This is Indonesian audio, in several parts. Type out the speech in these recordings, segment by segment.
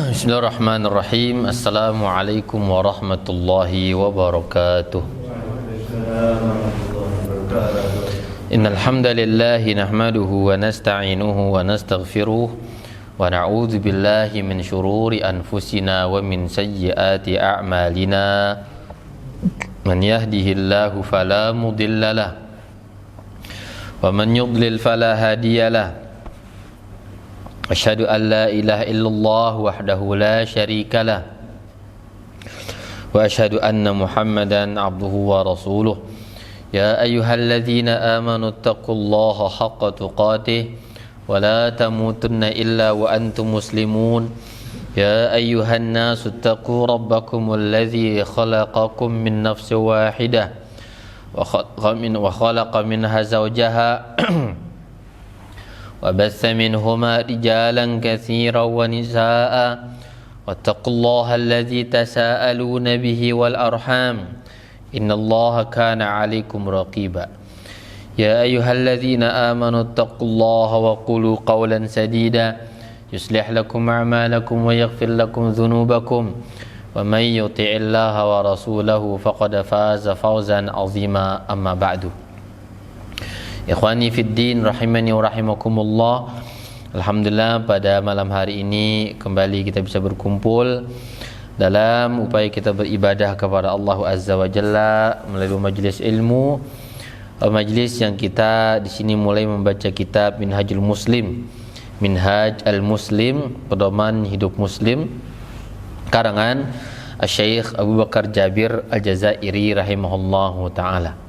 Bismillahirrahmanirrahim. Assalamualaikum warahmatullahi wabarakatuh. Innal hamdalillah nahmaduhu wa nasta'inuhu wa nastaghfiruh wa na'udzu billahi min shururi anfusina wa min sayyiati a'malina. Man yahdihillahu fala mudhillalah wa man yudlil fala hadiyalah. Asyhadu an la ilaha illallah wahdahu la syarika lah wa asyhadu anna Muhammadan abduhu wa rasuluh. Ya ayyuhalladzina amanu taqullaha haqqa tuqatih wa la tamutunna illa wa antum muslimun. Ya ayyuhan nasu taqu rabbakumul ladzi khalaqakum min nafsin wahidah wa khalaqa minha zawjaha وبث منهما رجالا كثيرا ونساء واتقوا الله الذي تساءلون به والأرحام إن الله كان عليكم رقيبا يا أيها الذين آمنوا اتقوا الله وقولوا قولا سديدا يصلح لكم أعمالكم ويغفر لكم ذنوبكم ومن يطع الله ورسوله فقد فاز فوزا عظيما أما بعد. Ikhwani fiddin rahimani wa rahimakumullah. Alhamdulillah pada malam hari ini kembali kita bisa berkumpul dalam upaya kita beribadah kepada Allah Azza wa Jalla melalui majlis ilmu, majlis yang kita di sini mulai membaca kitab Minhajul Muslim, Minhaj al-Muslim, pedoman hidup muslim, karangan Syekh Abu Bakar Jabir Al-Jazairi rahimahullahu taala.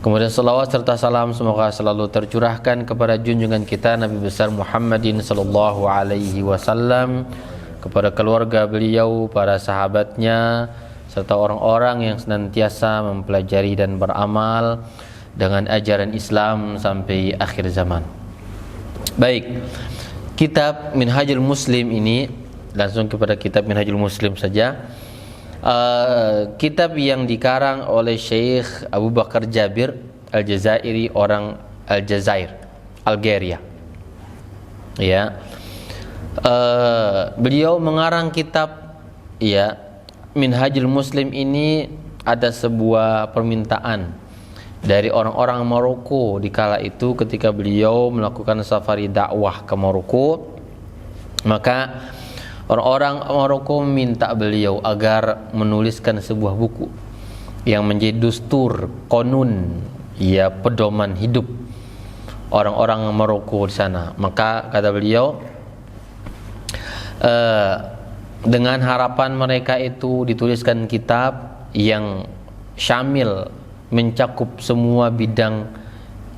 Kemudian salawat serta salam semoga selalu tercurahkan kepada junjungan kita Nabi besar Muhammadin sallallahu alaihi wasallam, kepada keluarga beliau, para sahabatnya, serta orang-orang yang senantiasa mempelajari dan beramal dengan ajaran Islam sampai akhir zaman. Baik, kitab Minhajul Muslim ini, langsung kepada kitab Minhajul Muslim saja. Kitab yang dikarang oleh Syekh Abu Bakar Jabir Al-Jazairi, orang Aljazair, Algeria. Ya, beliau mengarang kitab ya Minhajul Muslim ini. Ada sebuah permintaan dari orang-orang Maroko di kala itu ketika beliau melakukan safari dakwah ke Maroko, maka orang-orang Maroko meminta beliau agar menuliskan sebuah buku yang menjadi dustur, konun, ya pedoman hidup orang-orang Maroko di sana. Maka kata beliau, dengan harapan mereka itu dituliskan kitab yang syamil, mencakup semua bidang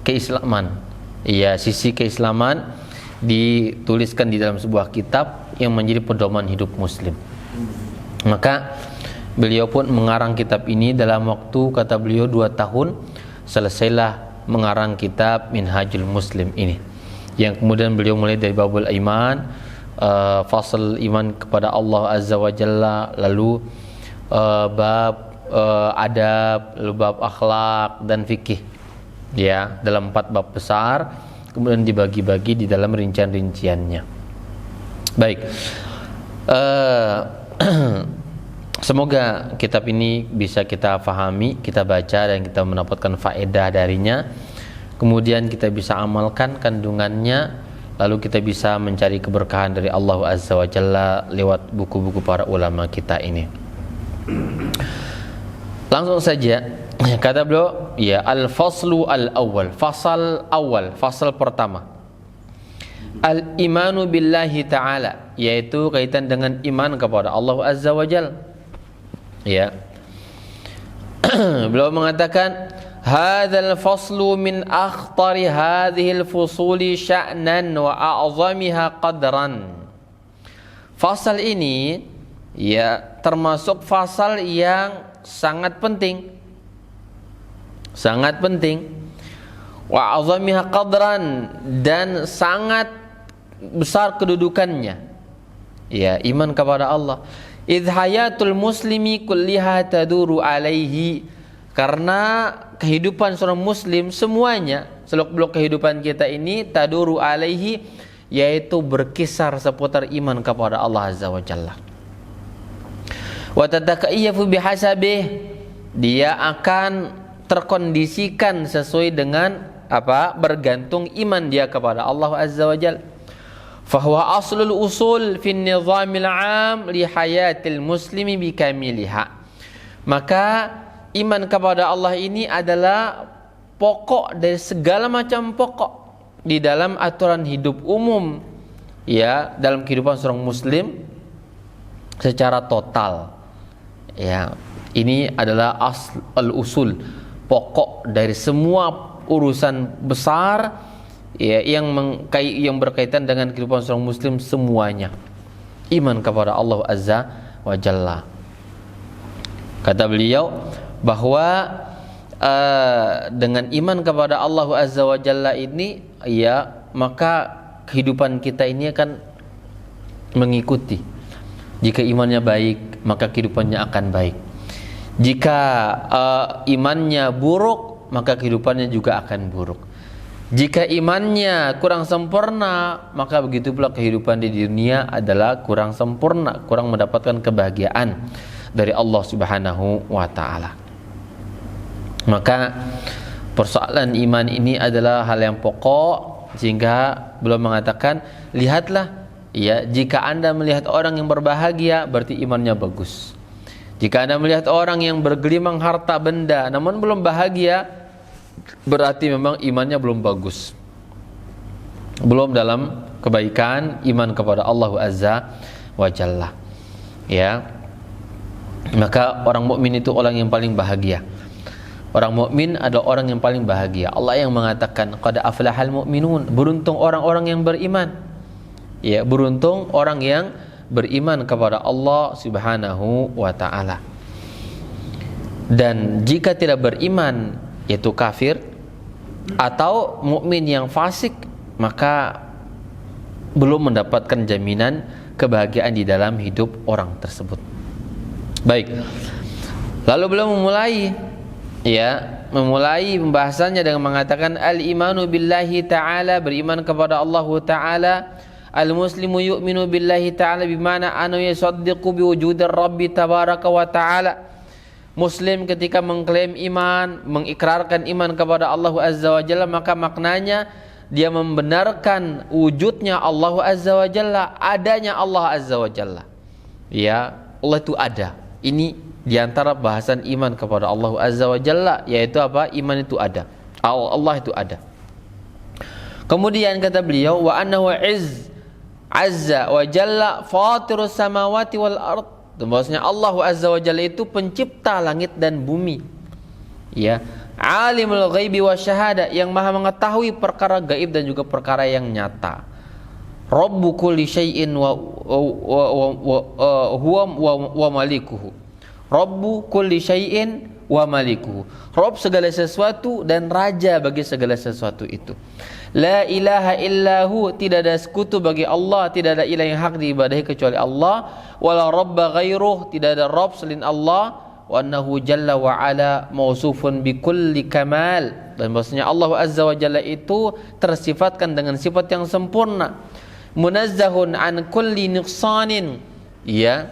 keislaman, ya sisi keislaman, dituliskan di dalam sebuah kitab yang menjadi pedoman hidup muslim. Maka beliau pun mengarang kitab ini dalam waktu, kata beliau, 2 tahun. Selesailah mengarang kitab Minhajul Muslim ini, yang kemudian beliau mulai dari babul iman, fasal iman kepada Allah Azza wa Jalla, lalu bab adab, lalu bab akhlak dan fikih, ya, dalam 4 bab besar, kemudian dibagi-bagi di dalam rincian-rinciannya. Baik, semoga kitab ini bisa kita fahami, kita baca dan kita mendapatkan faedah darinya. Kemudian kita bisa amalkan kandungannya, lalu kita bisa mencari keberkahan dari Allah Azza wa Jalla lewat buku-buku para ulama kita ini. Langsung saja, kata beliau, ya, al-faslu al-awwal, fasal awal, fasal pertama, al-imanu billahi ta'ala, yaitu kaitan dengan iman kepada Allah Azza wa Jalla. Ya. Beliau mengatakan, hadzal faslu min akhtari hadhil fusuli sya'nan wa a'zamiha qadran. Fasal ini ya termasuk fasal yang sangat penting. Sangat penting. Wa a'zamiha qadran, dan sangat besar kedudukannya. Ya, iman kepada Allah. Idh hayatul muslimi kulliha taduru alaihi, karena kehidupan seorang muslim semuanya, seluk-beluk kehidupan kita ini taduru alaihi, yaitu berkisar seputar iman kepada Allah Azza wa Jalla. Wa tatakayyafu bihasabih, dia akan terkondisikan sesuai dengan bergantung iman dia kepada Allah Azza wa Jalla. Fahuwa aslul usul fi nizamil 'am li hayatil muslimi bikamiliha. Maka iman kepada Allah ini adalah pokok dari segala macam pokok di dalam aturan hidup umum, ya, dalam kehidupan seorang muslim secara total. Ya, ini adalah al-usul, pokok dari semua urusan besar, ya, yang berkaitan dengan kehidupan seorang muslim semuanya. Iman kepada Allah Azza wa Jalla. Kata beliau bahwa dengan iman kepada Allah Azza wa Jalla ini, ya, maka kehidupan kita ini akan mengikuti. Jika imannya baik, maka kehidupannya akan baik. Jika imannya buruk, maka kehidupannya juga akan buruk. Jika imannya kurang sempurna, maka begitu pula kehidupan di dunia adalah kurang sempurna, kurang mendapatkan kebahagiaan dari Allah Subhanahu wa ta'ala. Maka persoalan iman ini adalah hal yang pokok, sehingga belum mengatakan, lihatlah, ya, jika Anda melihat orang yang berbahagia, berarti imannya bagus. Jika Anda melihat orang yang bergelimang harta benda namun belum bahagia, berarti memang imannya belum bagus, belum dalam kebaikan iman kepada Allah Azza wa Jalla. Ya, maka orang mukmin itu orang yang paling bahagia. Orang mukmin adalah orang yang paling bahagia. Allah yang mengatakan, qad aflahal mu'minun, beruntung orang-orang yang beriman. Ya, beruntung orang yang beriman kepada Allah Subhanahu wa ta'ala. Dan jika tidak beriman, yaitu kafir atau mukmin yang fasik, maka belum mendapatkan jaminan kebahagiaan di dalam hidup orang tersebut. Baik. Lalu beliau memulai pembahasannya dengan mengatakan al-imanu billahi ta'ala, beriman kepada Allah ta'ala. Al-muslimu yu'minu billahi ta'ala bimana anu yasaddiqu biwujudir rabbi tabaraka wa ta'ala. Muslim ketika mengklaim iman, mengikrarkan iman kepada Allah Azza wa Jalla, maka maknanya dia membenarkan wujudnya Allah Azza wa Jalla, adanya Allah Azza wa Jalla. Ya, Allah itu ada. Ini diantara bahasan iman kepada Allah Azza wa Jalla, yaitu apa? Iman itu ada, Allah itu ada. Kemudian kata beliau, wa annahu azza wa jalla fatirus samawati wal ard, bahwasanya Allah Azza wa Jalla itu pencipta langit dan bumi. Ya, alimul ghaibi wasyahada, yang maha mengetahui perkara gaib dan juga perkara yang nyata. Rabbu kulli syai'in wa malikuhu. Rabbu kulli syai'in wa malikuhu. Rabb segala sesuatu dan raja bagi segala sesuatu itu. La ilaha illahu, tidak ada sekutu bagi Allah, tidak ada ilah yang hak diibadahi kecuali Allah. Wala rabba ghairuh, tidak ada Rabb selain Allah. Wa annahu jalla wa ala mausufun bi kulli kamal, dan bahwasanya Allah Azza wa Jalla itu tersifatkan dengan sifat yang sempurna. Munazzahun an kulli nuqsanin, ya,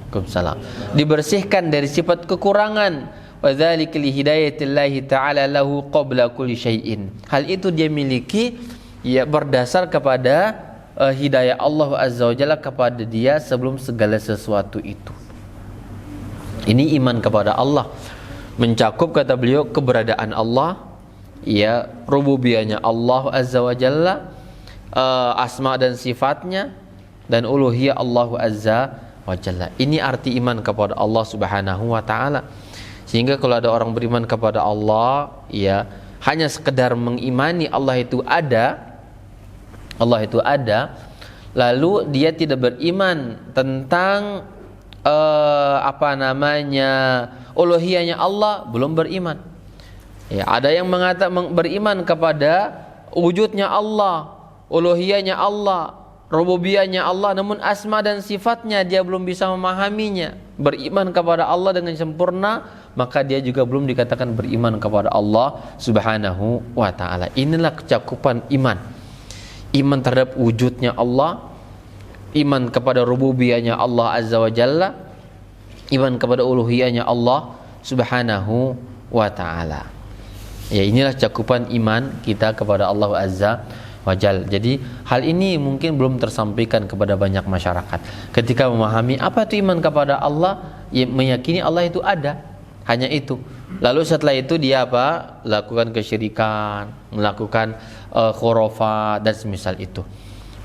Waalaikumsalam, dibersihkan dari sifat kekurangan. Wa dzalika li hidayatillahi ta'ala lahu qabla kulli syai'in, hal itu dia miliki, ya, berdasar kepada hidayah Allah Azza wa Jalla kepada dia sebelum segala sesuatu itu. Ini iman kepada Allah, mencakup, kata beliau, keberadaan Allah, ya, rububiyahnya Allah Azza wa Jalla, asma dan sifatnya, dan uluhiyah Allah Azza wa Jalla. Ini arti iman kepada Allah Subhanahu wa ta'ala. Sehingga kalau ada orang beriman kepada Allah, ya, hanya sekedar mengimani Allah itu ada, lalu dia tidak beriman tentang uluhiyahnya Allah, belum beriman. Ya, ada yang beriman kepada wujudnya Allah, uluhiyahnya Allah, rububiyahnya Allah, namun asma dan sifatnya dia belum bisa memahaminya. Beriman kepada Allah dengan sempurna, maka dia juga belum dikatakan beriman kepada Allah Subhanahu wa ta'ala. Inilah kecakupan iman iman terhadap wujudnya Allah, iman kepada rububiyahnya Allah Azza wa Jalla, iman kepada uluhiyahnya Allah Subhanahu wa ta'ala. Ya, inilah cakupan iman kita kepada Allah Azza wa Jalla. Jadi hal ini mungkin belum tersampaikan kepada banyak masyarakat. Ketika memahami apa itu iman kepada Allah, ya, meyakini Allah itu ada, hanya itu. Lalu setelah itu dia apa? Lakukan kesyirikan, melakukan khurafat dan semisal itu.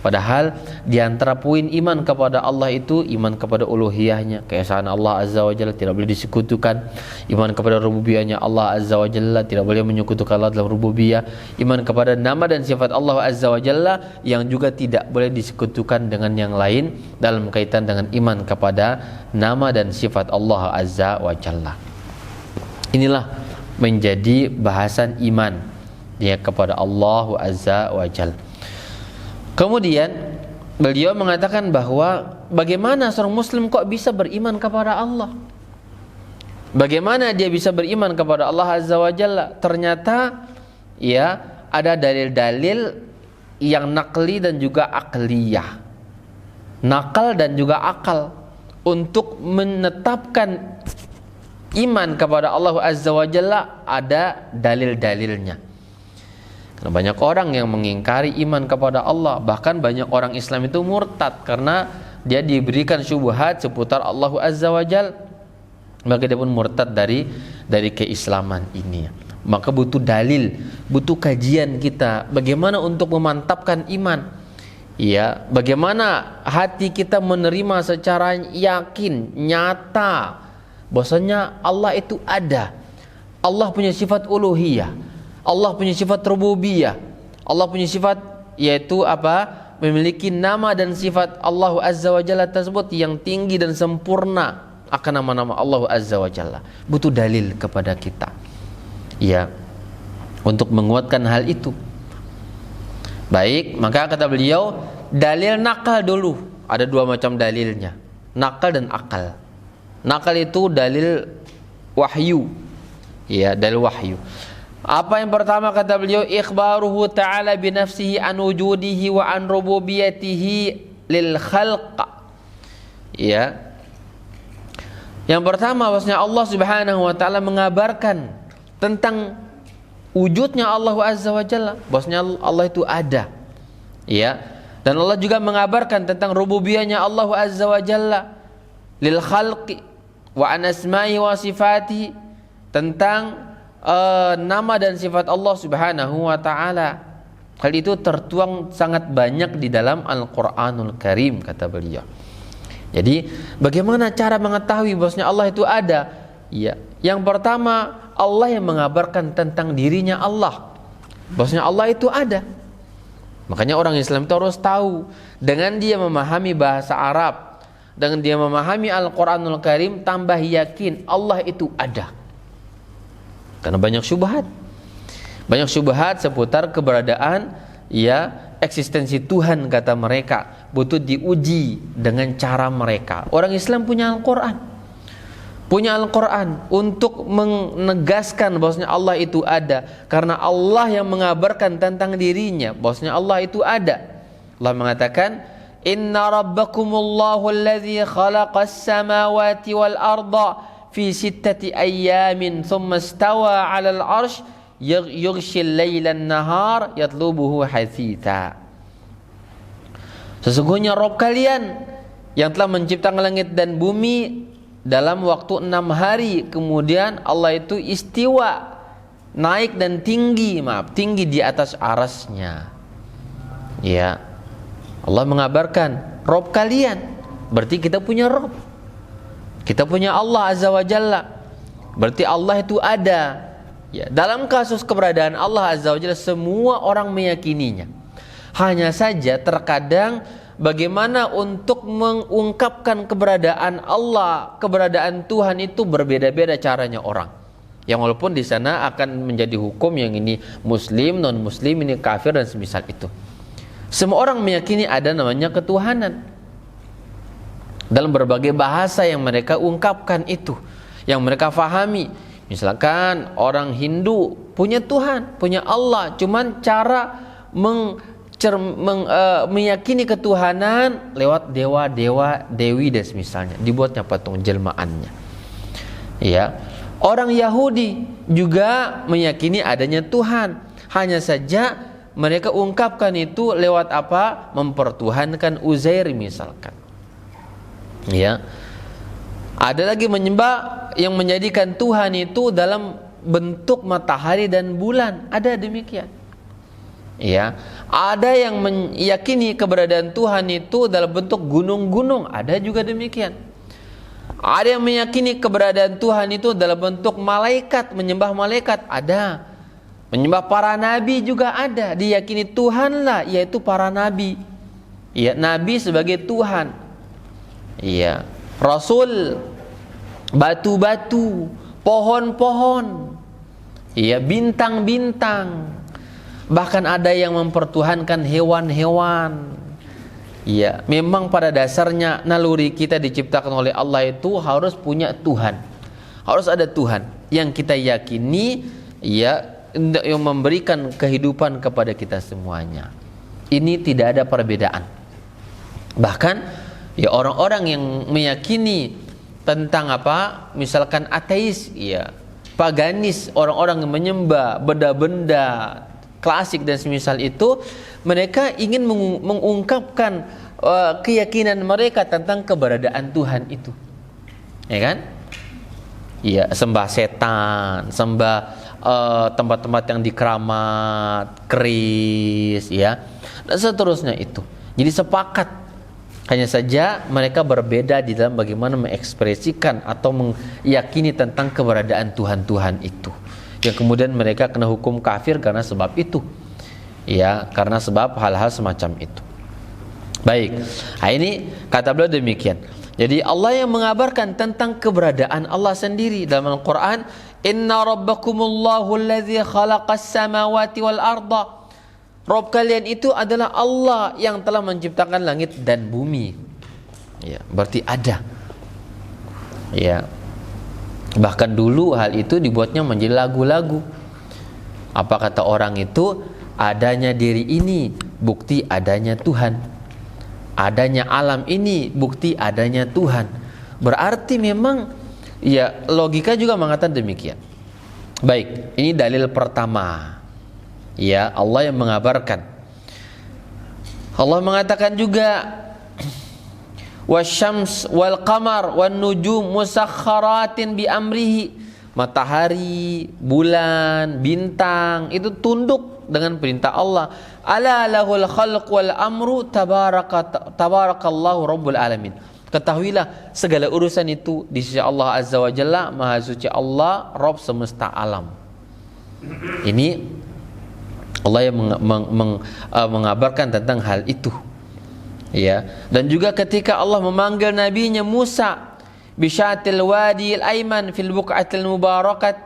Padahal di antara poin iman kepada Allah itu iman kepada uluhiyahnya, keesaan Allah Azza wa Jalla tidak boleh disekutukan. Iman kepada rububiyahnya Allah Azza wa Jalla, tidak boleh menyekutukan Allah dalam rububiyah. Iman kepada nama dan sifat Allah Azza wa Jalla yang juga tidak boleh disekutukan dengan yang lain dalam kaitan dengan iman kepada nama dan sifat Allah Azza wa Jalla. Inilah menjadi bahasan iman dia kepada Allah Azza wa Jalla. Kemudian beliau mengatakan bahwa bagaimana seorang muslim kok bisa beriman kepada Allah? Bagaimana dia bisa beriman kepada Allah Azza wa Jalla? Ternyata ya ada dalil-dalil yang nakli dan juga akliyah. Nakal dan juga akal untuk menetapkan iman kepada Allah Azza wa Jalla ada dalil-dalilnya. Karena banyak orang yang mengingkari iman kepada Allah, bahkan banyak orang Islam itu murtad karena dia diberikan syubhat seputar Allah Azza wa Jalla, maka dia pun murtad dari keislaman ini. Maka butuh dalil, butuh kajian kita bagaimana untuk memantapkan iman. Ya, bagaimana hati kita menerima secara yakin, nyata bahwasanya Allah itu ada. Allah punya sifat uluhiyah, Allah punya sifat rububiyah, Allah punya sifat yaitu apa? Memiliki nama dan sifat Allah Azza wa Jalla tersebut yang tinggi dan sempurna akan nama-nama Allah Azza wa Jalla. Butuh dalil kepada kita. Ya, untuk menguatkan hal itu. Baik, maka kata beliau, dalil nakal dulu. Ada dua macam dalilnya, nakal dan akal. Nakal itu dalil wahyu. Ya, dalil wahyu. Apa yang pertama kata beliau, ikhbaruhu ta'ala binafsihi an wujudihi wa an rububiyatihi lil khalq. Ya. Yang pertama bahwasanya Allah Subhanahu wa taala mengabarkan tentang wujudnya Allah Azza wa Jalla, bahwasanya Allah itu ada. Ya. Dan Allah juga mengabarkan tentang rububiyahnya Allah Azza wa Jalla lil khalqi wa an asma'i wa sifatihi, tentang nama dan sifat Allah Subhanahu wa taala. Hal itu tertuang sangat banyak di dalam Al-Qur'anul Karim kata beliau. Jadi bagaimana cara mengetahui bahwasanya Allah itu ada? Ya, yang pertama Allah yang mengabarkan tentang dirinya Allah, bahwasanya Allah itu ada. Makanya orang Islam itu harus tahu, dengan dia memahami bahasa Arab, dengan dia memahami Al-Qur'anul Karim, tambah yakin Allah itu ada. Karena banyak syubhat seputar keberadaan ya eksistensi Tuhan kata mereka, butuh diuji dengan cara mereka. Orang Islam punya Al-Quran untuk menegaskan bahwasanya Allah itu ada, karena Allah yang mengabarkan tentang dirinya bahwasanya Allah itu ada. Allah mengatakan, inna rabbakumullahu alladzi khalaqas samawati wal arda fi sittati ayyamin thumma istawa 'alal 'arsy yughshil lailan nahar yatlubuhu hasitha. Sesungguhnya Rabb kalian yang telah menciptakan langit dan bumi dalam waktu 6 hari, kemudian Allah itu istiwa, naik dan tinggi di atas arasnya. Ya, Allah mengabarkan Rabb kalian, berarti kita punya Rabb. Kita punya Allah Azza wa Jalla, berarti Allah itu ada. Ya, dalam kasus keberadaan Allah Azza wa Jalla semua orang meyakininya. Hanya saja terkadang bagaimana untuk mengungkapkan keberadaan Allah, keberadaan Tuhan itu berbeda-beda caranya orang. Yang walaupun di sana akan menjadi hukum yang ini muslim, non muslim, ini kafir dan semisal itu. Semua orang meyakini ada namanya ketuhanan. Dalam berbagai bahasa yang mereka ungkapkan itu, yang mereka fahami. Misalkan orang Hindu punya Tuhan, punya Allah, cuman cara meyakini ketuhanan lewat dewa-dewa, dewi dan misalnya, dibuatnya patung jelmaannya. Ya, orang Yahudi juga meyakini adanya Tuhan. Hanya saja mereka ungkapkan itu lewat apa? Mempertuhankan Uzair misalkan. Ya. Ada lagi menyembah yang menjadikan Tuhan itu dalam bentuk matahari dan bulan, ada demikian. Ya, ada yang meyakini keberadaan Tuhan itu dalam bentuk gunung-gunung, ada juga demikian. Ada yang meyakini keberadaan Tuhan itu dalam bentuk malaikat, menyembah malaikat, ada. Menyembah para nabi juga ada, diyakini Tuhanlah, yaitu para nabi. Ya, nabi sebagai Tuhan. Iya, rasul, batu-batu, pohon-pohon, iya, bintang-bintang. Bahkan ada yang mempertuhankan hewan-hewan. Iya, memang pada dasarnya naluri kita diciptakan oleh Allah itu harus punya Tuhan. Harus ada Tuhan yang kita yakini, ya, yang memberikan kehidupan kepada kita semuanya. Ini tidak ada perbedaan. Bahkan ya orang-orang yang meyakini tentang apa? Misalkan ateis, ya, paganis, orang-orang yang menyembah benda-benda klasik dan semisal itu, mereka ingin mengungkapkan keyakinan mereka tentang keberadaan Tuhan itu, ya kan? Iya, sembah setan, sembah tempat-tempat yang dikeramat, keris, ya, dan seterusnya itu. Jadi sepakat, hanya saja mereka berbeda di dalam bagaimana mengekspresikan atau meyakini tentang keberadaan Tuhan-Tuhan itu, yang kemudian mereka kena hukum kafir karena sebab itu, ya, karena sebab hal-hal semacam itu. Baik, nah ini kata beliau demikian. Jadi Allah yang mengabarkan tentang keberadaan Allah sendiri dalam Al-Quran, Inna rabbakumullahu alladzi khalaqas samawati wal arda. Rabb kalian itu adalah Allah yang telah menciptakan langit dan bumi. Ya, berarti ada. Ya. Bahkan dulu hal itu dibuatnya menjadi lagu-lagu. Apa kata orang itu? Adanya diri ini bukti adanya Tuhan. Adanya alam ini bukti adanya Tuhan. Berarti memang, ya, logika juga mengatakan demikian. Baik, ini dalil pertama. Ya, Allah yang mengabarkan. Allah mengatakan juga wasyams wal qamar wan nujum musakhkharatin bi amrihi. Matahari, bulan, bintang itu tunduk dengan perintah Allah. Ala lahul khalq wal amru tabarakallahu rabbul alamin. Ketahuilah segala urusan itu di sisi Allah Azza wa Jalla, Maha Suci Allah, Rabb semesta alam. Ini Allah yang mengabarkan tentang hal itu. Ya, dan juga ketika Allah memanggil nabinya Musa bisyatil wadil aiman fil buqatil mubarakat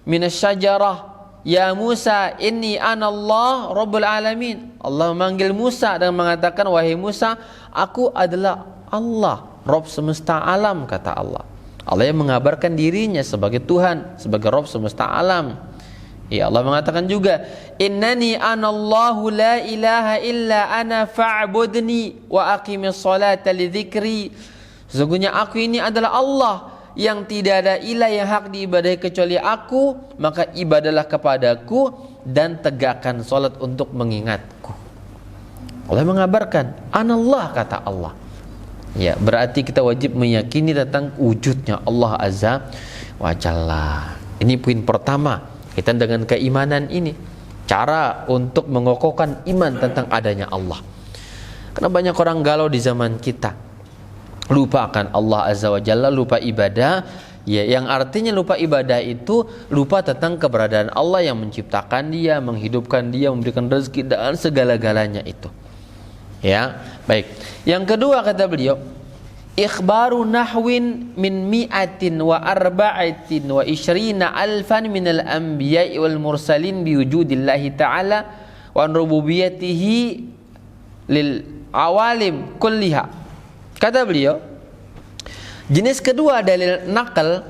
minasyajarah, ya Musa inni anallah rabbul alamin. Allah memanggil Musa dan mengatakan, wahai Musa, aku adalah Allah, Rabb semesta alam, kata Allah. Allah yang mengabarkan dirinya sebagai Tuhan, sebagai Rabb semesta alam. Ya, Allah mengatakan juga, innani anallahu la ilaha illa ana fa'budni wa aqimis salata li dzikri. Sesungguhnya aku ini adalah Allah yang tidak ada ilah yang hak diibadahi kecuali aku, maka ibadalah kepadaku dan tegakkan salat untuk mengingatku. Allah mengabarkan, anallah, kata Allah. Ya, berarti kita wajib meyakini tentang wujudnya Allah Azza wa Jalla. Ini poin pertama. Kita dengan keimanan ini, cara untuk mengokohkan iman tentang adanya Allah. Karena banyak orang galau di zaman kita, lupa akan Allah Azza wa Jalla, lupa ibadah. Ya, yang artinya lupa ibadah itu lupa tentang keberadaan Allah yang menciptakan dia, menghidupkan dia, memberikan rezeki dan segala-galanya itu. Ya, baik. Yang kedua kata beliau, ikhbaru nahwin min mi'atin wa arba'atin wa ishrina alfan minal anbiya'i wal mursalin biwujudillahi ta'ala wa rububiyatihi lil awalim kulliha. Kata beliau, jenis kedua dalil nakal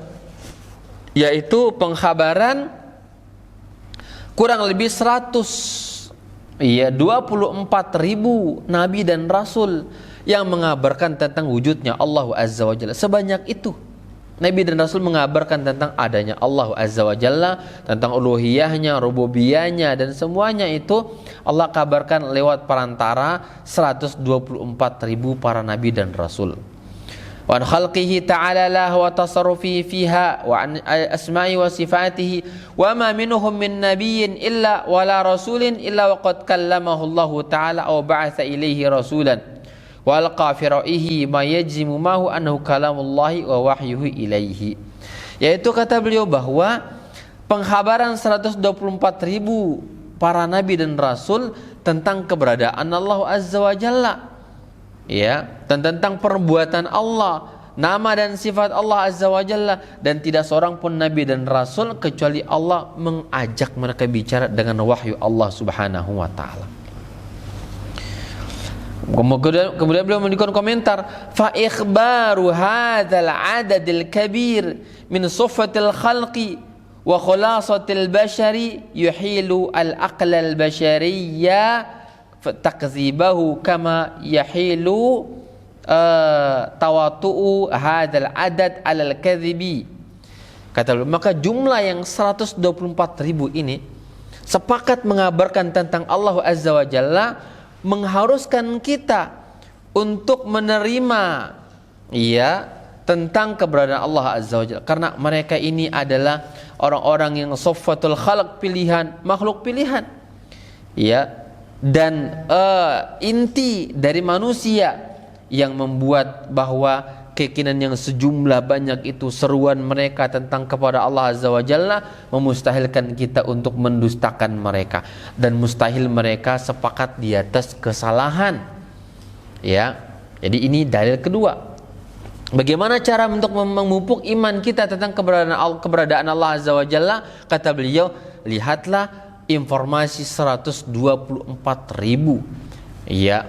yaitu pengkhabaran kurang lebih 100, Iya, 24.000 nabi dan rasul yang mengabarkan tentang wujudnya Allah Azza wa Jalla. Sebanyak itu nabi dan rasul mengabarkan tentang adanya Allah Azza wa Jalla, tentang uluhiyahnya, rububiyahnya, dan semuanya itu Allah kabarkan lewat perantara 124.000 para nabi dan rasul. Wa an khalqihi ta'ala lah wa tasarrufi fiha wa an asma'i wa sifatihi wa ma minhum min nabiyyin illa wala rasulin illa wa qad kallamahu Allah ta'ala aw ba'atha ilaihi rasulan wa alqa fi ra'ihi ma yajzimu mahu annahu kalamullahi wa wahyuhu ilaihi. Yaitu kata beliau bahwa penghabaran 124.000 para nabi dan rasul tentang keberadaan Allah Azza wa Jalla, ya, dan tentang perbuatan Allah, nama dan sifat Allah Azza wa Jalla, dan tidak seorang pun nabi dan rasul kecuali Allah mengajak mereka bicara dengan wahyu Allah Subhanahu wa taala. Kemudian beliau memberikan komentar, fa ikhbaru hadzal adadil kabir min sifatil khalqi wa khulasatil bashari yuhilu al-aqla al-bashariyya takzibahu kama yahilu tawatu'u hadzal adad alal kadhibi. Kata beliau, maka jumlah yang 124.000 ini sepakat mengabarkan tentang Allah Azza wa Jalla, mengharuskan kita untuk menerima, ya, tentang keberadaan Allah Azza wa Jalla, karena mereka ini adalah orang-orang yang soffatul khalq, pilihan, makhluk pilihan, ya, dan inti dari manusia yang membuat bahwa keyakinan yang sejumlah banyak itu, seruan mereka tentang kepada Allah Azza wa Jalla, memustahilkan kita untuk mendustakan mereka, dan mustahil mereka sepakat di atas kesalahan, ya. Jadi ini dalil kedua. Bagaimana cara untuk memupuk iman kita tentang keberadaan Allah Azza wa Jalla? Kata beliau, lihatlah informasi 124.000, ya,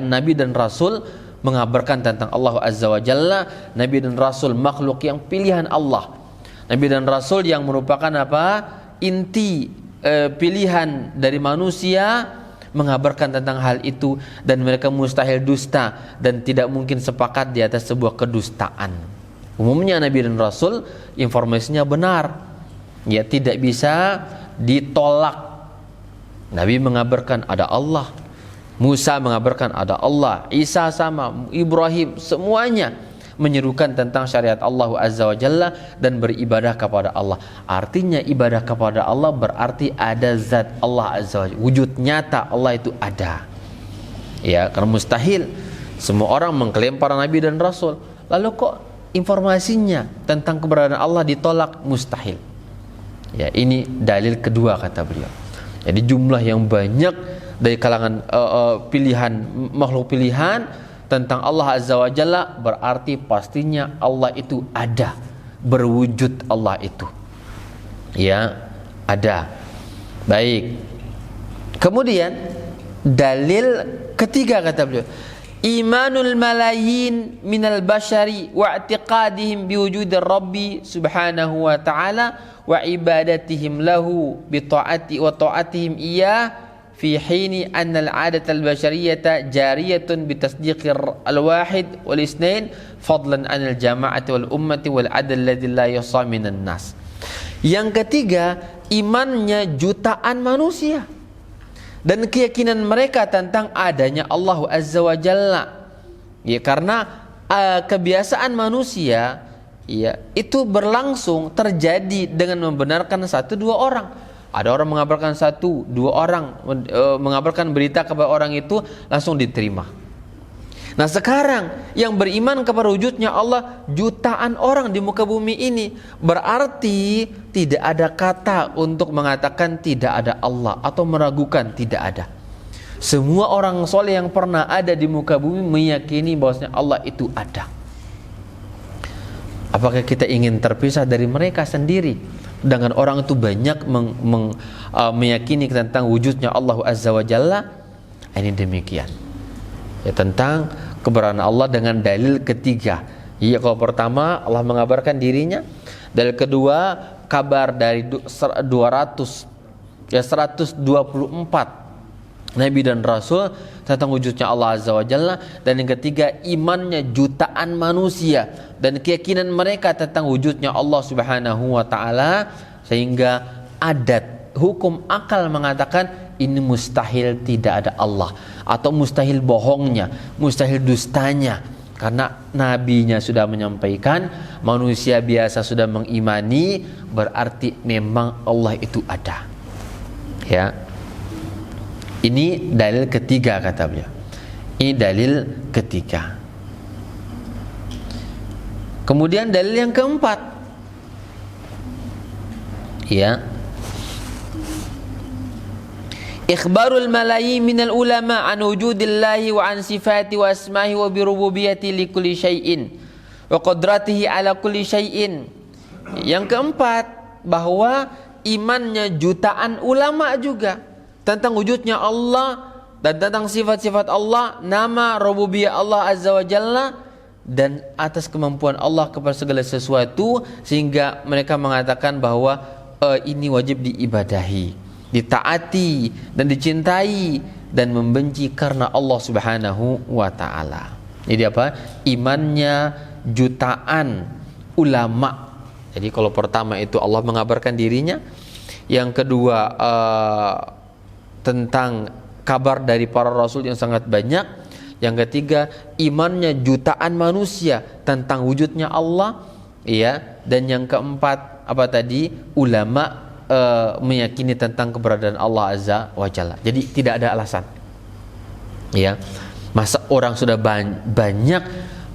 nabi dan rasul mengabarkan tentang Allah Azza wa Jalla. Nabi dan rasul makhluk yang pilihan Allah. Nabi dan rasul yang merupakan apa? Inti pilihan dari manusia, mengabarkan tentang hal itu, dan mereka mustahil dusta dan tidak mungkin sepakat di atas sebuah kedustaan. Umumnya nabi dan rasul informasinya benar, ya, tidak bisa ditolak. Nabi mengabarkan ada Allah, Musa mengabarkan ada Allah, Isa sama, Ibrahim, semuanya menyerukan tentang syariat Allah Azza wa Jalla dan beribadah kepada Allah. Artinya ibadah kepada Allah berarti ada zat Allah Azza wa Jalla, wujud nyata Allah itu ada, ya, karena mustahil semua orang mengklaim para nabi dan rasul lalu kok informasinya tentang keberadaan Allah ditolak, mustahil. Ya, ini dalil kedua kata beliau. Jadi jumlah yang banyak dari kalangan pilihan, makhluk pilihan tentang Allah Azza wa Jalla berarti pastinya Allah itu ada, berwujud Allah itu, ya, ada. Baik. Kemudian dalil ketiga kata beliau, imanul malayin minal bashari wa i'tiqadihim biwujudir rabbi subhanahu wa ta'ala wa ibadatihim lahu bi ta'ati wa ta'atihim iya fi hini anna al-'adat al-bashariyata jariyatun bi tasdiqir al-wahid wal isnain fadlan 'an al-jama'ati wal ummati wal 'adl alladhi la yasa minan nas. Yang ketiga, imannya jutaan manusia dan keyakinan mereka tentang adanya Allah Azza wa Jalla. Ya, karena kebiasaan manusia, ya, itu berlangsung terjadi dengan membenarkan satu dua orang. Ada orang mengabarkan satu, dua orang mengabarkan berita kepada orang itu langsung diterima. Nah sekarang yang beriman kepada wujudnya Allah jutaan orang di muka bumi ini, berarti tidak ada kata untuk mengatakan tidak ada Allah atau meragukan tidak ada. Semua orang soleh yang pernah ada di muka bumi meyakini bahwasanya Allah itu ada. Apakah kita ingin terpisah dari mereka sendiri? Dengan orang itu banyak meyakini tentang wujudnya Allah Azza wa Jalla. Ini demikian, ya, tentang keberadaan Allah dengan dalil ketiga. Ya, kalau pertama Allah mengabarkan dirinya, dalil kedua kabar dari 124 Nabi dan Rasul, tentang wujudnya Allah Azza wa Jalla, dan yang ketiga imannya jutaan manusia dan keyakinan mereka tentang wujudnya Allah Subhanahu wa taala, sehingga adat hukum akal mengatakan ini mustahil tidak ada Allah, atau mustahil bohongnya, mustahil dustanya, karena nabinya sudah menyampaikan, manusia biasa sudah mengimani, berarti memang Allah itu ada. Ya. Ini dalil ketiga kata beliau. Ini dalil ketiga. Kemudian dalil yang keempat. Ya. Ikhbarul malayi minal ulama an wujudillahi wa an sifati wa asmahi wa birububiyyati li kulli syai'in wa qudratihi ala kulli syai'in. Yang keempat, bahwa imannya jutaan ulama juga tentang wujudnya Allah dan tentang sifat-sifat Allah, nama rububiyah Allah Azza wa Jalla, dan atas kemampuan Allah kepada segala sesuatu, sehingga mereka mengatakan bahwa ini wajib diibadahi, ditaati dan dicintai dan membenci karena Allah Subhanahu wa taala. Jadi apa? Imannya jutaan ulama. Jadi kalau pertama itu Allah mengabarkan dirinya, yang kedua tentang kabar dari para rasul yang sangat banyak, yang ketiga imannya jutaan manusia tentang wujudnya Allah, ya, dan yang keempat apa tadi? Ulama meyakini tentang keberadaan Allah Azza wa Jalla. Jadi tidak ada alasan, ya, masa orang sudah banyak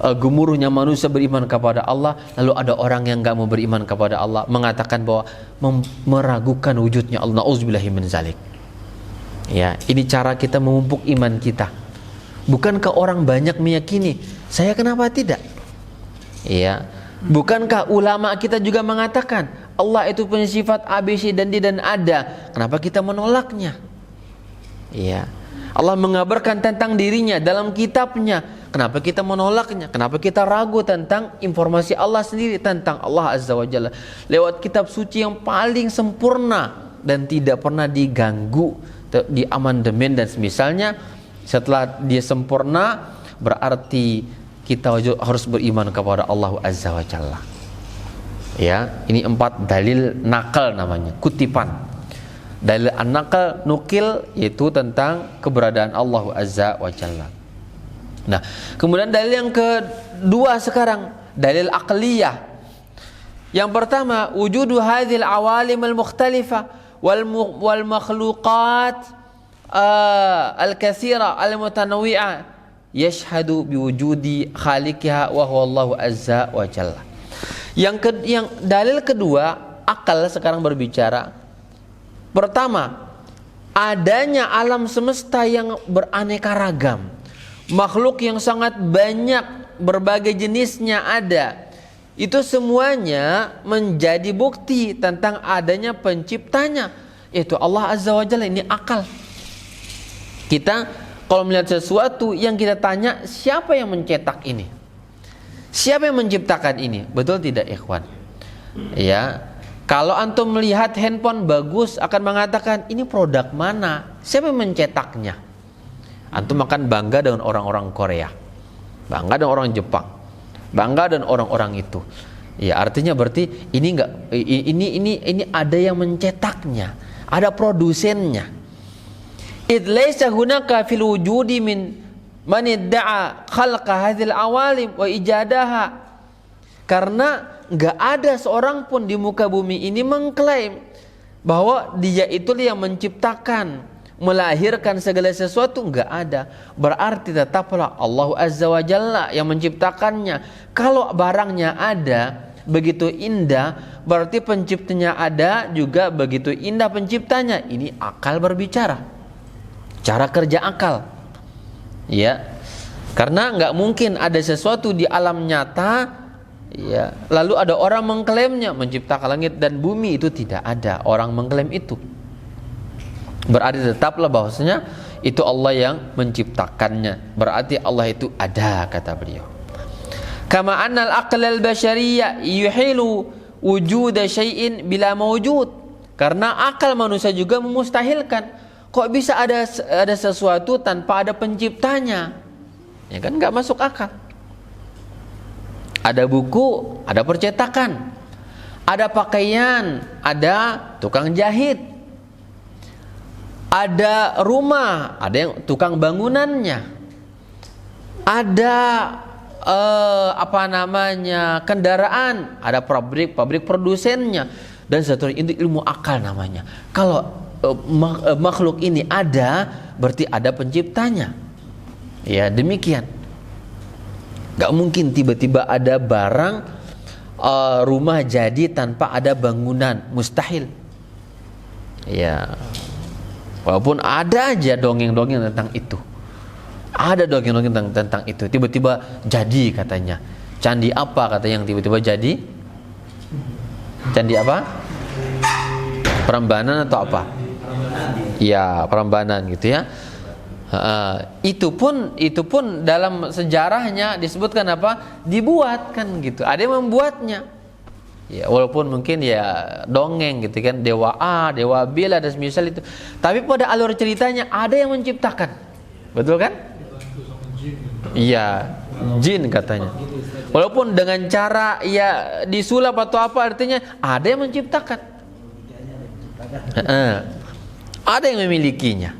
gemuruhnya manusia beriman kepada Allah, lalu ada orang yang enggak mau beriman kepada Allah, mengatakan bahwa meragukan wujudnya Allah. Nauzubillahi min zalik. Ya, ini cara kita memupuk iman kita. Bukankah orang banyak meyakini? Saya kenapa tidak? Ya, bukankah ulama kita juga mengatakan Allah itu punya sifat A, B, C dan D dan ada? Kenapa kita menolaknya? Ya, Allah mengabarkan tentang dirinya dalam kitabnya. Kenapa kita menolaknya? Kenapa kita ragu tentang informasi Allah sendiri tentang Allah Azza wa Jalla lewat kitab suci yang paling sempurna dan tidak pernah diganggu, di amandemen dan semisalnya? Setelah dia sempurna, berarti kita harus beriman kepada Allah Azza wa Jalla. Ya, ini 4 dalil nakal namanya, kutipan. Dalil an-nakal, nukil, yaitu tentang keberadaan Allah Azza wa Jalla. Nah, kemudian dalil yang kedua sekarang, dalil aqliyah. Yang pertama, wujudu hadhil awalim al-mukhtalifah wal makhluqat al-katsira al-mutanawwi'ah yashhadu biwujudi khaliqiha wa huwa Allah Azza wa Jalla. Yang dalil kedua, akal sekarang berbicara. Pertama, adanya alam semesta yang beraneka ragam, makhluk yang sangat banyak, berbagai jenisnya ada. Itu semuanya menjadi bukti tentang adanya penciptanya, yaitu Allah Azza wa Jalla. Ini akal. Kita kalau melihat sesuatu yang kita tanya, siapa yang mencetak ini? Siapa yang menciptakan ini? Betul tidak, ikhwan? Ya, kalau antum melihat handphone bagus akan mengatakan ini produk mana? Siapa yang mencetaknya? Antum akan bangga dengan orang-orang Korea, bangga dengan orang Jepang, bangga dengan orang-orang itu. Ya, artinya berarti ini ada yang mencetaknya, ada produsennya. Id laisa hunaka fil wujudi man idda'a khalqa hadhil awalim wa ijadaha. Karena enggak ada seorang pun di muka bumi ini mengklaim bahwa dia itu yang menciptakan, melahirkan segala sesuatu. Enggak ada. Berarti tetaplah Allah Azza wa Jalla yang menciptakannya. Kalau barangnya ada begitu indah, berarti penciptanya ada juga begitu indah penciptanya. Ini akal berbicara, cara kerja akal. Ya, karena nggak mungkin ada sesuatu di alam nyata, ya, lalu ada orang mengklaimnya menciptakan langit dan bumi. Itu tidak ada orang mengklaim itu. Berarti tetaplah bahwasanya itu Allah yang menciptakannya. Berarti Allah itu ada, kata beliau. Kama annal aql al-basyariyya yuhilu wujuda syai'in bila mawjud. Karena akal manusia juga memustahilkan kok bisa ada sesuatu tanpa ada penciptanya? Ya kan nggak masuk akal. Ada buku, ada percetakan, ada pakaian, ada tukang jahit, ada rumah, ada yang tukang bangunannya, ada kendaraan, ada pabrik produsennya, dan seterusnya. Itu ilmu akal namanya. Kalau makhluk ini ada, berarti ada penciptanya. Ya demikian. Gak mungkin tiba-tiba ada barang rumah jadi tanpa ada bangunan, mustahil. Ya, walaupun ada aja dongeng-dongeng tentang itu. Ada dongeng-dongeng tentang itu. Tiba-tiba jadi katanya. Candi apa kata yang tiba-tiba jadi? Candi apa? Prambanan atau apa? Ya, Prambanan gitu ya. Itu pun dalam sejarahnya disebutkan apa? Dibuatkan gitu. Ada yang membuatnya. Ya, walaupun mungkin ya dongeng gitu kan, dewa A, dewa B lah dan semisal itu. Tapi pada alur ceritanya ada yang menciptakan. Betul kan? Iya, jin katanya. Walaupun dengan cara ya disulap atau apa, artinya ada yang menciptakan. Ada yang memilikinya.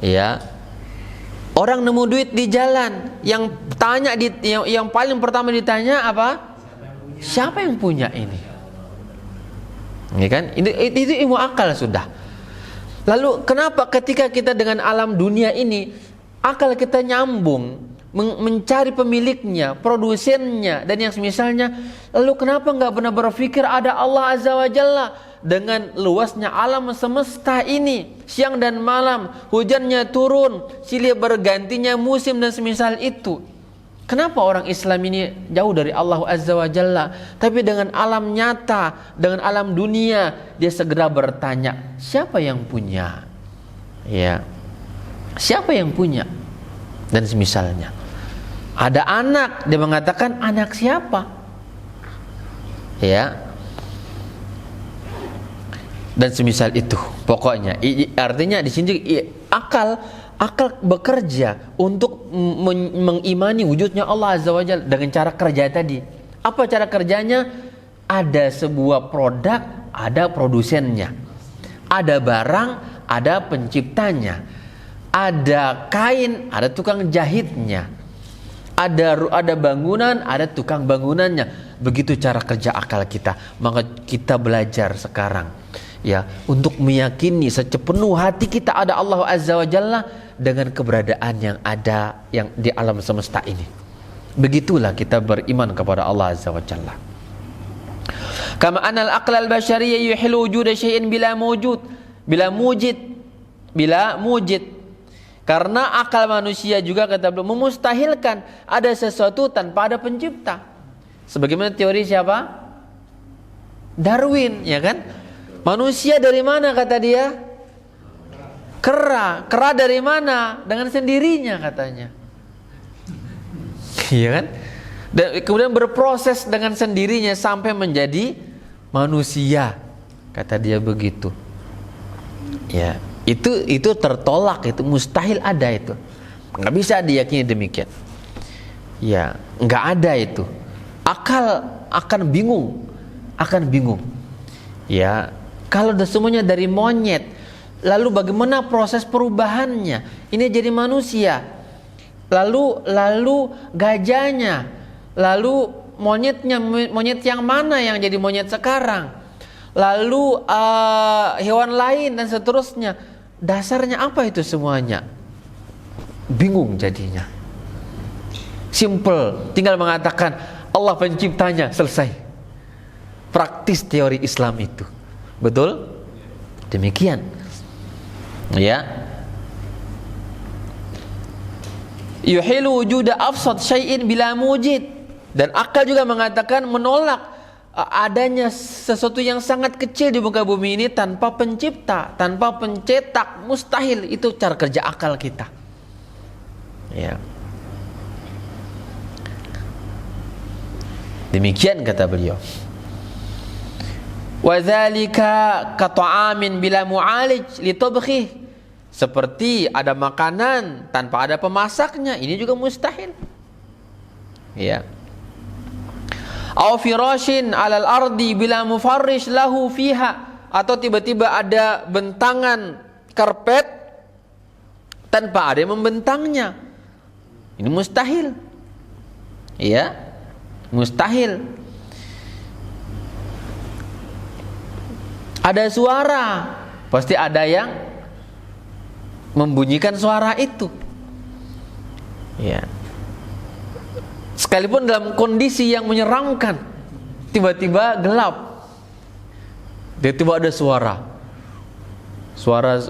Ya. Orang nemu duit di jalan, yang paling pertama ditanya apa? Siapa yang punya ini? Ini kan? Itu ilmu akal sudah. Lalu kenapa ketika kita dengan alam dunia ini akal kita nyambung, mencari pemiliknya, produsennya, dan yang semisalnya, lalu kenapa nggak benar berpikir ada Allah Azza wa Jalla dengan luasnya alam semesta ini, siang dan malam, hujannya turun, silih bergantinya musim dan semisal itu. Kenapa orang Islam ini jauh dari Allah Azza wa Jalla, tapi dengan alam nyata, dengan alam dunia, dia segera bertanya, siapa yang punya? Ya, siapa yang punya? Dan semisalnya. Ada anak, dia mengatakan anak siapa? Ya. Dan semisal itu. Pokoknya artinya di sini akal bekerja untuk mengimani wujudnya Allah Azza wa Jalla dengan cara kerja tadi. Apa cara kerjanya? Ada sebuah produk, ada produsennya. Ada barang, ada penciptanya. Ada kain, ada tukang jahitnya. Ada bangunan, ada tukang bangunannya. Begitu cara kerja akal kita. Maka kita belajar sekarang ya untuk meyakini sepenuh hati kita ada Allah Azza wa Jalla dengan keberadaan yang ada yang di alam semesta ini. Begitulah kita beriman kepada Allah Azza wa Jalla. Kama anal aqlal basyariyya yuhilu wujuda syai'in bila mujid. Karena akal manusia juga kata beliau memustahilkan ada sesuatu tanpa ada pencipta. Sebagaimana teori siapa? Darwin, ya kan? Manusia dari mana kata dia? Kera. Kera dari mana? Dengan sendirinya katanya. Iya kan? Dan kemudian berproses dengan sendirinya sampai menjadi manusia. Kata dia begitu. Ya. Itu tertolak, itu mustahil ada itu. Nggak bisa diyakini demikian. Ya, nggak ada itu. Akal akan bingung. Ya, kalau semuanya dari monyet, lalu bagaimana proses perubahannya? Ini jadi manusia. Lalu gajahnya, lalu monyet yang mana yang jadi monyet sekarang? Lalu hewan lain dan seterusnya. Dasarnya apa itu semuanya? Bingung jadinya. Simple, tinggal mengatakan Allah penciptanya, selesai. Praktis teori Islam itu. Betul? Demikian. Ya. Yuhilu wujuda afsad syai'in bila mujid. Dan akal juga mengatakan menolak adanya sesuatu yang sangat kecil di muka bumi ini tanpa pencipta, tanpa pencetak, mustahil. Itu cara kerja akal kita. Ya. Demikian kata beliau. Wa dzalika ka ta'amin bila mu'alij li tabkhih. Seperti ada makanan tanpa ada pemasaknya, ini juga mustahil. Ya. Aw firashin 'alal ardi bila mufarrish lahu fiha, atau tiba-tiba ada bentangan karpet tanpa ada yang membentangnya. Ini mustahil. Ya. Mustahil. Ada suara, pasti ada yang membunyikan suara itu. Ya. Sekalipun dalam kondisi yang menyeramkan, tiba-tiba gelap, tiba-tiba ada suara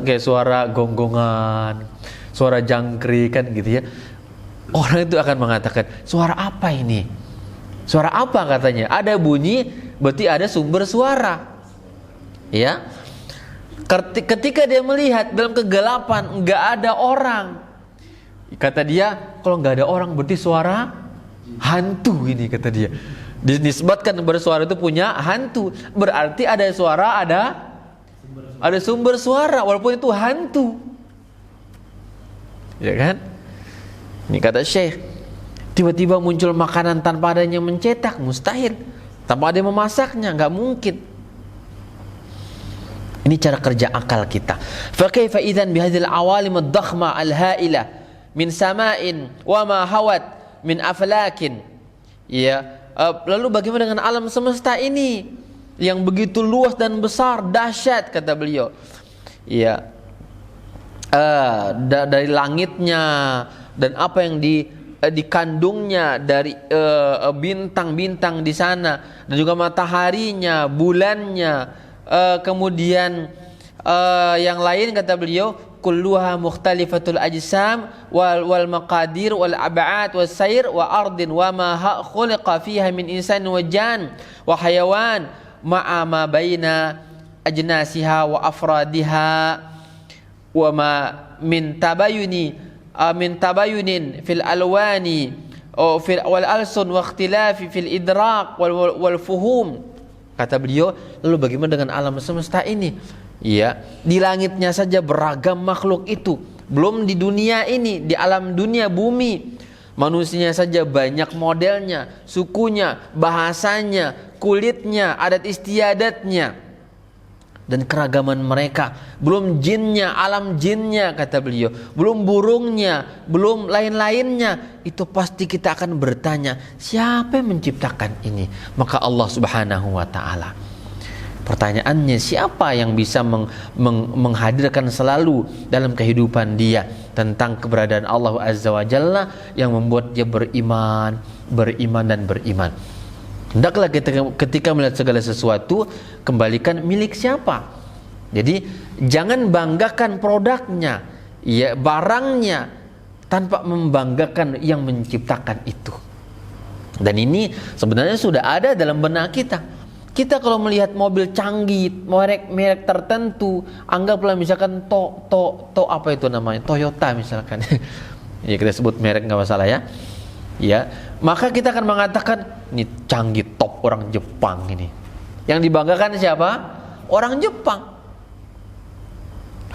kayak suara gonggongan, suara jangkrik kan gitu ya. Orang itu akan mengatakan, suara apa ini? Suara apa katanya? Ada bunyi, berarti ada sumber suara. Ya. Ketika dia melihat dalam kegelapan nggak ada orang, kata dia, kalau nggak ada orang berarti suara hantu ini, kata dia. Dinisbatkan bersuara itu punya hantu, berarti ada suara, ada sumber suara walaupun itu hantu. Ya kan? Ini kata Syekh, tiba-tiba muncul makanan tanpa adanya mencetak, mustahil. Tanpa ada yang memasaknya, nggak mungkin. Ini cara kerja akal kita. Fa kaifa idzan bihadzal awalim ad-dakhma al-ha'ila min sama'in wa ma hawat min aflakin. Ya, lalu bagaimana dengan alam semesta ini yang begitu luas dan besar, dahsyat, kata beliau. Ya. Dari langitnya dan apa yang dikandungnya dari bintang-bintang di sana, dan juga mataharinya, bulannya, kemudian yang lain, kata beliau, kulluha mukhtalifatul ajsam wal maqadir wal ab'ad was sayr wa ardin wa ma khuliqa fiha min insan wa jan wa hayawan ma'a ma baina ajnasiha wa afradiha wa ma min tabayunin fil alwani wal alsun wa ikhtilafi fil idraq wal fuhum. Kata beliau, lalu bagaimana dengan alam semesta ini? Ya, di langitnya saja beragam makhluk itu. Belum di dunia ini, di alam dunia bumi. Manusianya saja banyak modelnya, sukunya, bahasanya, kulitnya, adat istiadatnya, dan keragaman mereka. Belum jinnya, alam jinnya, kata beliau. Belum burungnya, belum lain-lainnya. Itu pasti kita akan bertanya, siapa yang menciptakan ini? Maka Allah Subhanahu wa ta'ala. Pertanyaannya, siapa yang bisa menghadirkan selalu dalam kehidupan dia tentang keberadaan Allah Azza wa Jalla yang membuat dia beriman dan beriman. Hendaklah ketika melihat segala sesuatu, kembalikan milik siapa. Jadi jangan banggakan produknya, ya, barangnya, tanpa membanggakan yang menciptakan itu. Dan ini sebenarnya sudah ada dalam benak kita. Kita kalau melihat mobil canggih, merek tertentu, anggaplah misalkan apa itu namanya, Toyota misalkan. Ya, kita sebut merek nggak masalah ya. Ya, maka kita akan mengatakan ini canggih, top, orang Jepang ini. Yang dibanggakan siapa? Orang Jepang.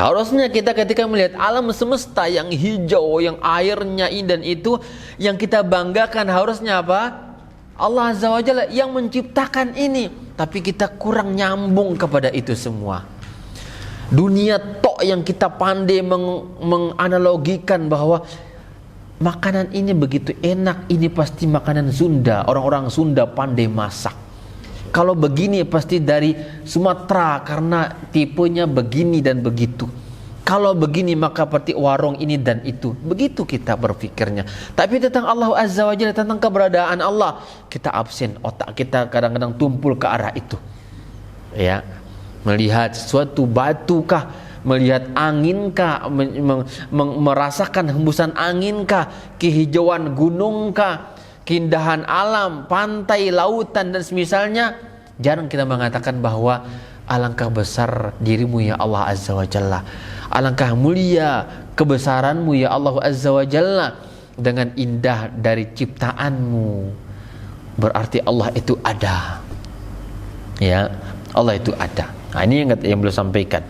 Harusnya kita ketika melihat alam semesta yang hijau, yang airnya indah itu, yang kita banggakan harusnya apa? Allah Azza wa Jalla yang menciptakan ini. Tapi kita kurang nyambung kepada itu semua. Dunia tok yang kita pandai menganalogikan bahwa makanan ini begitu enak, ini pasti makanan Sunda. Orang-orang Sunda pandai masak. Kalau begini pasti dari Sumatera karena tipenya begini dan begitu. Kalau begini maka pasti warung ini dan itu. Begitu kita berpikirnya. Tapi tentang Allah Azza wa Jalla, tentang keberadaan Allah, kita absen. Otak kita kadang-kadang tumpul ke arah itu. Ya, melihat suatu batu kah, melihat anginkah, merasakan hembusan anginkah, kehijauan gunungkah, keindahan alam, pantai, lautan dan semisalnya. Jarang kita mengatakan bahwa alangkah besar dirimu ya Allah Azza wa Jalla, alangkah mulia kebesaranmu ya Allah Azza wa Jalla, dengan indah dari ciptaanmu. Berarti Allah itu ada. Ya, Allah itu ada. Nah, ini yang beliau sampaikan.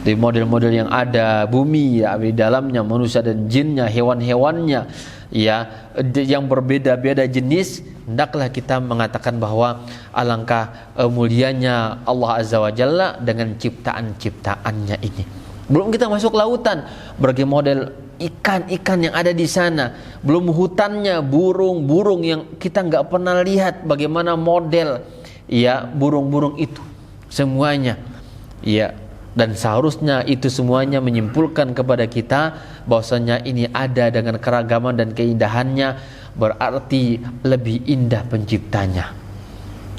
Di model-model yang ada, bumi ya, di dalamnya manusia dan jinnya, hewan-hewannya ya, yang berbeda-beda jenis, hendaklah kita mengatakan bahwa alangkah mulianya Allah Azza wa Jalla dengan ciptaan-ciptaannya ini. Belum kita masuk lautan, berbagai model ikan-ikan yang ada di sana, belum hutannya, burung-burung yang kita nggak pernah lihat bagaimana model ya burung-burung itu semuanya ya. Dan seharusnya itu semuanya menyimpulkan kepada kita bahwasanya ini ada dengan keragaman dan keindahannya, berarti lebih indah penciptanya.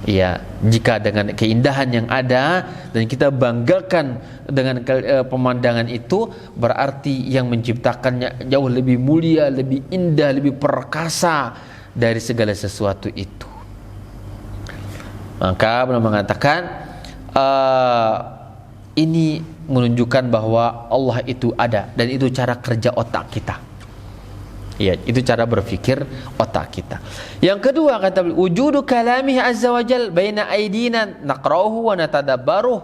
Ya, jika dengan keindahan yang ada dan kita banggakan dengan pemandangan itu, berarti yang menciptakannya jauh lebih mulia, lebih indah, lebih perkasa dari segala sesuatu itu. Maka beliau mengatakan ini menunjukkan bahwa Allah itu ada, dan itu cara kerja otak kita. Ya, itu cara berpikir otak kita. Yang kedua kata beliau, wujudu kalamihi azza wa jal baina aidina naqra'uhu wa natadabbaruh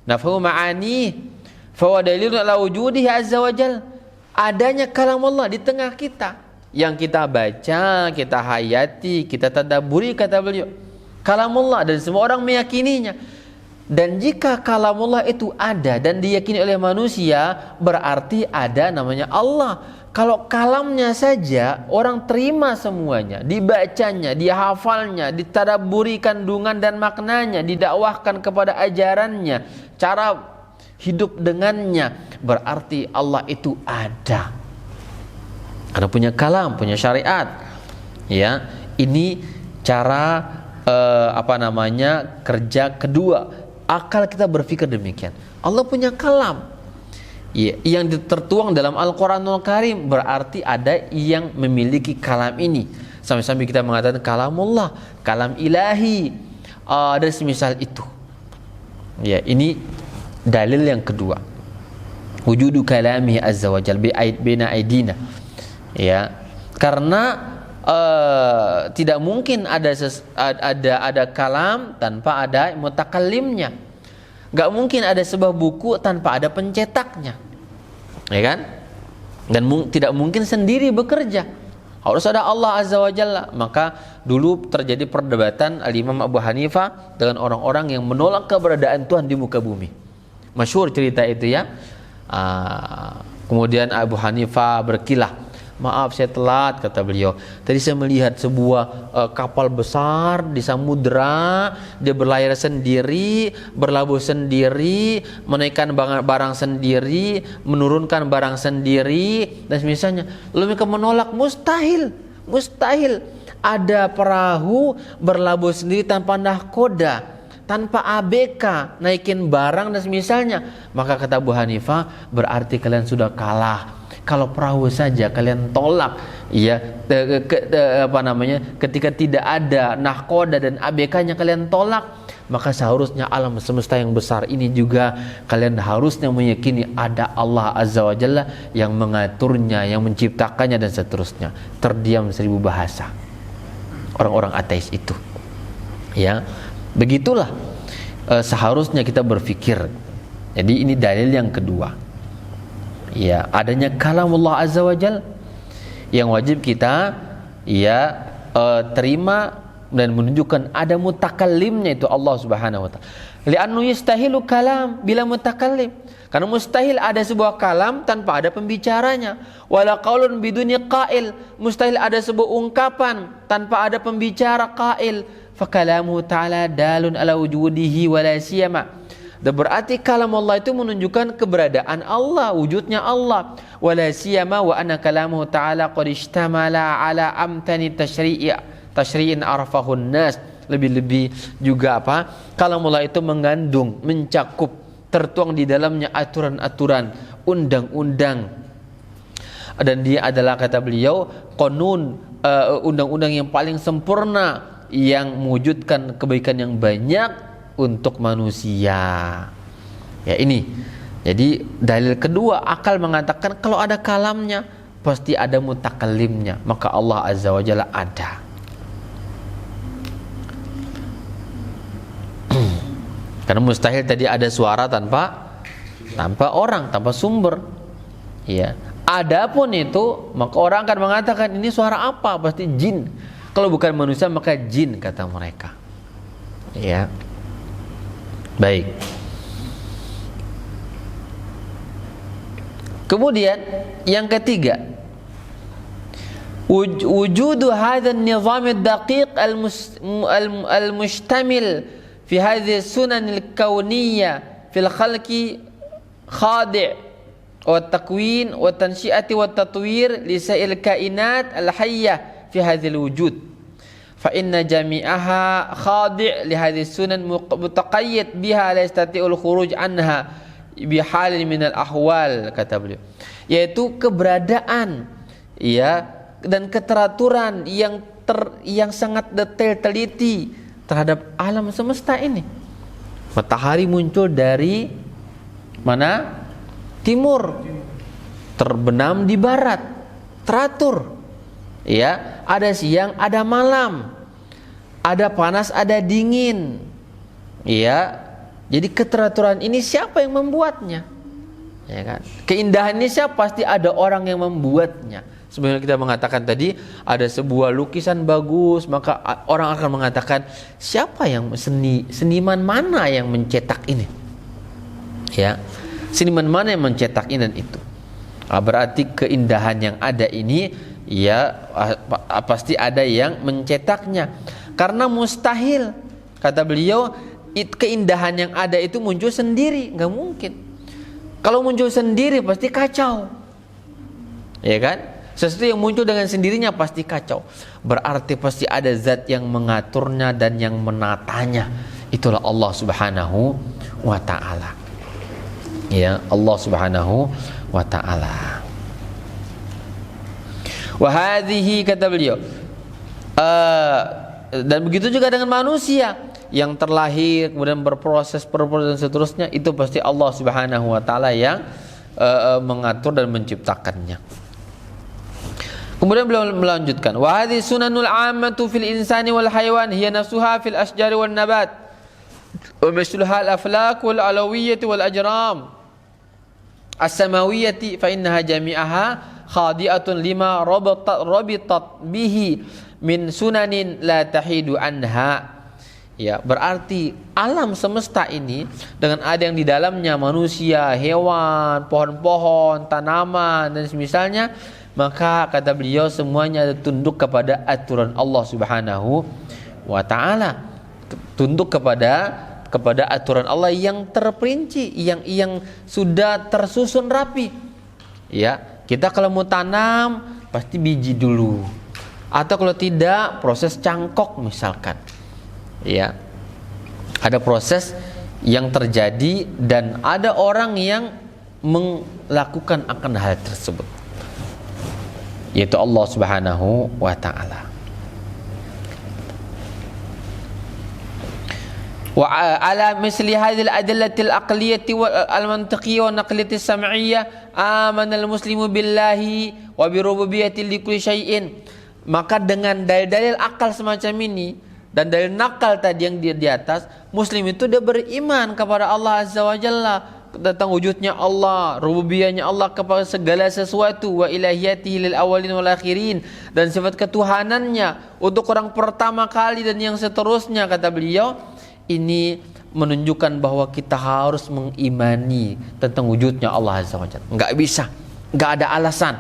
nafhamu ma'ani fa huwa dalilun ala wujudihi azza wa jal. Adanya kalam Allah di tengah kita yang kita baca, kita hayati, kita tadabburi, kata beliau. Kalamullah, dan semua orang meyakininya. Dan jika kalamullah itu ada dan diyakini oleh manusia, berarti ada namanya Allah. Kalau kalamnya saja orang terima semuanya, dibacanya, dihafalnya, ditadabburi kandungan dan maknanya, didakwahkan kepada ajarannya, cara hidup dengannya, berarti Allah itu ada. Karena punya kalam, punya syariat. Ya, ini cara kerja kedua. Akal kita berpikir demikian. Allah punya kalam ya, yang tertuang dalam Al-Quranul Karim, berarti ada yang memiliki kalam ini. Sampai-sampai kita mengatakan kalamullah, kalam ilahi, dan semisal itu ya. Ini dalil yang kedua, wujudu kalamihi azza wa jalla bina aidina ya. Karena tidak mungkin ada kalam tanpa ada mutakallimnya. Gak mungkin ada sebuah buku tanpa ada pencetaknya, ya kan? Dan tidak mungkin sendiri bekerja, harus ada Allah Azza wa Jalla. Maka dulu terjadi perdebatan Al-Imam Abu Hanifah dengan orang-orang yang menolak keberadaan Tuhan di muka bumi. Masyhur cerita itu ya. Kemudian Abu Hanifah berkilah, maaf saya telat, kata beliau. Tadi saya melihat sebuah kapal besar di samudera, dia berlayar sendiri, berlabuh sendiri, menaikkan barang sendiri, menurunkan barang sendiri, dan misalnya. Lalu mereka menolak, mustahil ada perahu berlabuh sendiri tanpa nahkoda, tanpa ABK, naikin barang dan misalnya. Maka kata Abu Hanifah, berarti kalian sudah kalah. Kalau perahu saja kalian tolak ya, ketika tidak ada nahkoda dan ABK-nya kalian tolak, maka seharusnya alam semesta yang besar ini juga kalian harusnya meyakini ada Allah Azza wa Jalla yang mengaturnya, yang menciptakannya, dan seterusnya. Terdiam 1000 bahasa orang-orang ateis itu ya. Begitulah seharusnya kita berpikir. Jadi ini dalil yang kedua ya, adanya kalamullah azza wa jal yang wajib kita ya terima dan menunjukkan ada mutakallimnya, itu Allah Subhanahu wa taala. Li'annu yastahilu kalam bila mutakallim, karena mustahil ada sebuah kalam tanpa ada pembicaranya. Wala qaulun biduni qail, mustahil ada sebuah ungkapan tanpa ada pembicara qail. Fa kalamu ta'ala dalun ala wujudihi wala siyama. Dan berarti kalam Allah itu menunjukkan keberadaan Allah, wujudnya Allah. Wala siyama wa anna kalamuhu ta'ala qad ishtamala ala amtani tashri'in arfahun nas. Lebih-lebih juga apa? Kalam Allah itu mengandung, mencakup, tertuang di dalamnya aturan-aturan, undang-undang. Dan dia adalah, kata beliau, qanun, undang-undang yang paling sempurna, yang mewujudkan kebaikan yang banyak untuk manusia. Ya, ini jadi dalil kedua. Akal mengatakan kalau ada kalamnya pasti ada mutakallimnya, maka Allah Azza wa Jalla ada. Karena mustahil tadi ada suara tanpa orang, tanpa sumber. Ya. Adapun itu, maka orang akan mengatakan ini suara apa? Pasti jin. Kalau bukan manusia maka jin, kata mereka. Ya. Baik. Kemudian yang ketiga, wujudu hadha an-nizam ad-daqiq al-mushtamil fi hadhihi sunan al-kawniyah fil khalqi khadi' wa takwin wa tansyiati wa tatwir li sa'il kainat al-hayyah fi hadhihi al-wujud fa inna jami'aha khadi' li hadhihi sunan mutaqayyid biha la yastati'ul khuruj anha bihalin min al-ahwal, kata beliau, yaitu keberadaan ya dan keteraturan yang sangat detail teliti terhadap alam semesta ini. Matahari muncul dari mana? Timur, terbenam di barat, teratur. Ya, ada siang, ada malam, ada panas, ada dingin. Ya, jadi keteraturan ini siapa yang membuatnya? Ya kan? Keindahan ini siapa? Pasti ada orang yang membuatnya. Sebenarnya kita mengatakan tadi ada sebuah lukisan bagus, maka orang akan mengatakan siapa yang seniman mana yang mencetak ini? Ya, seniman mana yang mencetak ini dan itu? Berarti keindahan yang ada ini ya pasti ada yang mencetaknya. Karena mustahil, kata beliau, keindahan yang ada itu muncul sendiri, nggak mungkin. Kalau muncul sendiri pasti kacau, ya kan? Sesuatu yang muncul dengan sendirinya pasti kacau. Berarti pasti ada zat yang mengaturnya dan yang menatanya. Itulah Allah Subhanahu wa ta'ala. Ya, Allah Subhanahu wa ta'ala. Wa hadhihi, kata beliau, dan begitu juga dengan manusia yang terlahir kemudian berproses dan seterusnya, itu pasti Allah Subhanahu wa ta'ala yang mengatur dan menciptakannya. Kemudian beliau melanjutkan, wa hadhihi sunanul 'ammatu fil insani wal hayawan hiya nafsuha fil asjari wan nabat wa mithluha al aflak wal alawiyyah wal ajram as-samawiyyah fa innaha jami'aha khadi'atun lima rabitat bihi min sunanin la tahidu anha. Ya, berarti alam semesta ini dengan ada yang di dalamnya manusia, hewan, pohon-pohon, tanaman dan semisalnya, maka kata beliau semuanya tunduk kepada aturan Allah Subhanahu wa ta'ala, tunduk kepada aturan Allah yang terperinci, yang sudah tersusun rapi. Ya, kita kalau mau tanam pasti biji dulu, atau kalau tidak proses cangkok misalkan. Ya, ada proses yang terjadi dan ada orang yang melakukan akan hal tersebut, yaitu Allah Subhanahu wa ta'ala. Wa ala misli hadhil adillatil aqliyati wal mantiqiyyah wa naqliyatis sam'iyyah amana al muslimu billahi wa bi rububiyyati li kulli syai'in. Maka dengan dalil-dalil akal semacam ini dan dalil nakal tadi yang di atas, muslim itu dia beriman kepada Allah Azza wa Jalla, tentang wujudnya Allah, rububiyahnya Allah kepada segala sesuatu, wa ilahiyatihi lil awalin wal akhirin, dan sifat ketuhanannya untuk orang pertama kali dan yang seterusnya. Kata beliau, ini menunjukkan bahwa kita harus mengimani tentang wujudnya Allah Azza wa Jalla. Enggak bisa, enggak ada alasan.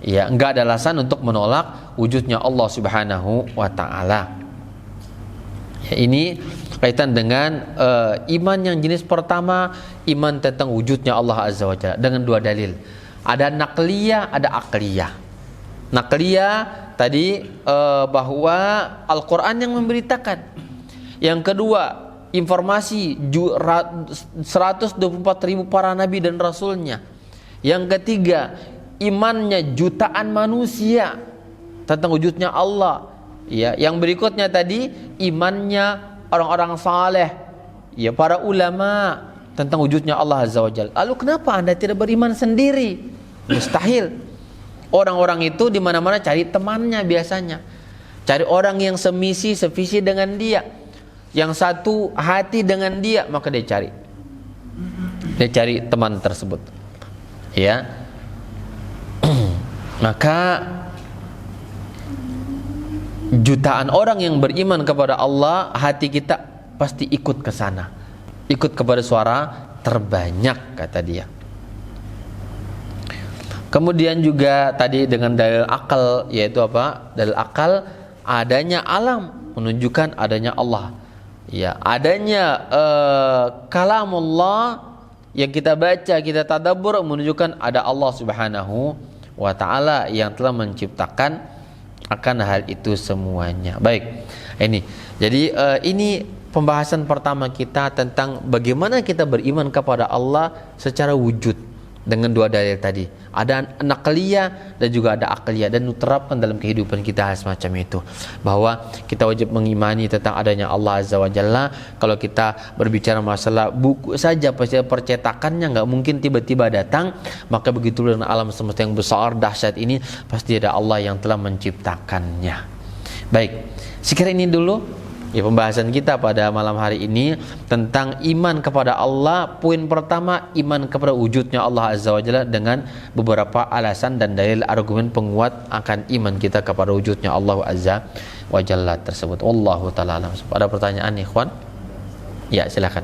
Ya, enggak ada alasan untuk menolak wujudnya Allah Subhanahu wa ta'ala. Ya, ini kaitan dengan iman yang jenis pertama, iman tentang wujudnya Allah Azza wa Jalla dengan dua dalil. Ada nakliyah, ada akliyah. Nakliyah tadi bahwa Al-Quran yang memberitakan. Yang kedua, informasi 124.000 para nabi dan rasulnya. Yang ketiga, imannya jutaan manusia tentang wujudnya Allah. Ya, yang berikutnya tadi imannya orang-orang saleh, ya, para ulama tentang wujudnya Allah Azza wa Jalla. Lalu kenapa Anda tidak beriman sendiri? Mustahil. Orang-orang itu di mana-mana cari temannya biasanya. Cari orang yang semisi, sevisi dengan dia. yang satu hati dengan dia, maka dia cari teman tersebut, ya. Maka jutaan orang yang beriman kepada Allah, hati kita pasti ikut ke sana, ikut kepada suara terbanyak, kata dia. Kemudian juga tadi dengan dalil akal, yaitu apa? Dalil akal adanya alam menunjukkan adanya Allah. Ya, adanya kalamullah yang kita baca, kita tadabbur menunjukkan ada Allah Subhanahu wa taala yang telah menciptakan akan hal itu semuanya. Baik. Ini. Jadi ini pembahasan pertama kita tentang bagaimana kita beriman kepada Allah secara wujud dengan dua dalil tadi. Ada nakliyah dan juga ada akliyah, dan diterapkan dalam kehidupan kita semacam itu, bahwa kita wajib mengimani tentang adanya Allah Azza wa Jalla. Kalau kita berbicara masalah buku saja, percetakannya nggak mungkin tiba-tiba datang, maka begitu dengan alam semesta yang besar dahsyat ini pasti ada Allah yang telah menciptakannya. Baik, sekiranya ini dulu ya pembahasan kita pada malam hari ini tentang iman kepada Allah. Poin pertama, iman kepada wujudnya Allah Azza wa Jalla dengan beberapa alasan dan dalil argumen penguat akan iman kita kepada wujudnya Allah Azza wa Jalla tersebut. Wallahu ta'ala alam. Ada pertanyaan ikhwan? Ya, silakan.